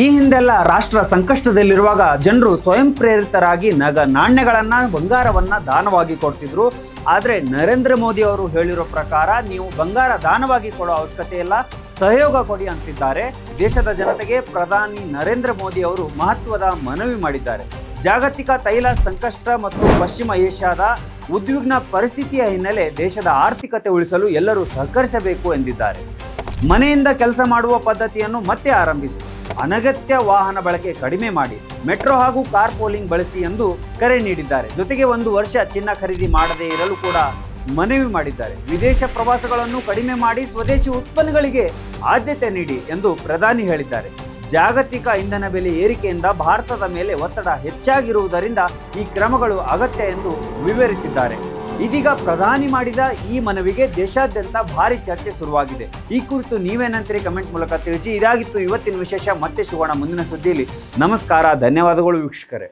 ಈ ಹಿಂದೆಲ್ಲ ರಾಷ್ಟ್ರ ಸಂಕಷ್ಟದಲ್ಲಿರುವಾಗ ಜನರು ಸ್ವಯಂ ಪ್ರೇರಿತರಾಗಿ ನಾಣ್ಯಗಳನ್ನು ಬಂಗಾರವನ್ನು ದಾನವಾಗಿ ಕೊಡ್ತಿದ್ರು. ಆದರೆ ನರೇಂದ್ರ ಮೋದಿ ಅವರು ಹೇಳಿರೋ ಪ್ರಕಾರ ನೀವು ಬಂಗಾರ ದಾನವಾಗಿ ಕೊಡೋ ಅವಶ್ಯಕತೆ ಇಲ್ಲ, ಸಹಯೋಗ ಕೊಡಿ ಅಂತಿದ್ದಾರೆ. ದೇಶದ ಜನತೆಗೆ ಪ್ರಧಾನಿ ನರೇಂದ್ರ ಮೋದಿ ಅವರು ಮಹತ್ವದ ಮನವಿ ಮಾಡಿದ್ದಾರೆ. ಜಾಗತಿಕ ತೈಲ ಸಂಕಷ್ಟ ಮತ್ತು ಪಶ್ಚಿಮ ಏಷ್ಯಾದ ಉದ್ವಿಗ್ನ ಪರಿಸ್ಥಿತಿಯ ಹಿನ್ನೆಲೆ ದೇಶದ ಆರ್ಥಿಕತೆ ಉಳಿಸಲು ಎಲ್ಲರೂ ಸಹಕರಿಸಬೇಕು ಎಂದಿದ್ದಾರೆ. ಮನೆಯಿಂದ ಕೆಲಸ ಮಾಡುವ ಪದ್ಧತಿಯನ್ನು ಮತ್ತೆ ಆರಂಭಿಸಿ, ಅನಗತ್ಯ ವಾಹನ ಬಳಕೆ ಕಡಿಮೆ ಮಾಡಿ, ಮೆಟ್ರೋ ಹಾಗೂ ಕಾರ್ ಪೂಲಿಂಗ್ ಬಳಸಿ ಎಂದು ಕರೆ ನೀಡಿದ್ದಾರೆ. ಜೊತೆಗೆ 1 ವರ್ಷ ಚಿನ್ನ ಖರೀದಿ ಮಾಡದೇ ಇರಲು ಕೂಡ ಮನವಿ ಮಾಡಿದ್ದಾರೆ. ವಿದೇಶ ಪ್ರವಾಸಗಳನ್ನು ಕಡಿಮೆ ಮಾಡಿ ಸ್ವದೇಶಿ ಉತ್ಪನ್ನಗಳಿಗೆ ಆದ್ಯತೆ ನೀಡಿ ಎಂದು ಪ್ರಧಾನಿ ಹೇಳಿದ್ದಾರೆ. ಜಾಗತಿಕ ಇಂಧನ ಬೆಲೆ ಏರಿಕೆಯಿಂದ ಭಾರತದ ಮೇಲೆ ಒತ್ತಡ ಹೆಚ್ಚಾಗಿರುವುದರಿಂದ ಈ ಕ್ರಮಗಳು ಅಗತ್ಯ ಎಂದು ವಿವರಿಸಿದ್ದಾರೆ. ಇದೀಗ ಪ್ರಧಾನಿ ಮಾಡಿದ ಈ ಮನವಿಗೆ ದೇಶಾದ್ಯಂತ ಭಾರಿ ಚರ್ಚೆ ಶುರುವಾಗಿದೆ. ಈ ಕುರಿತು ನೀವೇನಂತೀರಿ ಕಮೆಂಟ್ ಮೂಲಕ ತಿಳಿಸಿ. ಇದಾಗಿತ್ತು ಇವತ್ತಿನ ವಿಶೇಷ. ಮತ್ತೆ ಸಿಗೋಣ ಮುಂದಿನ ಸುದ್ದಿಯಲ್ಲಿ. ನಮಸ್ಕಾರ, ಧನ್ಯವಾದಗಳು ವೀಕ್ಷಕರೇ.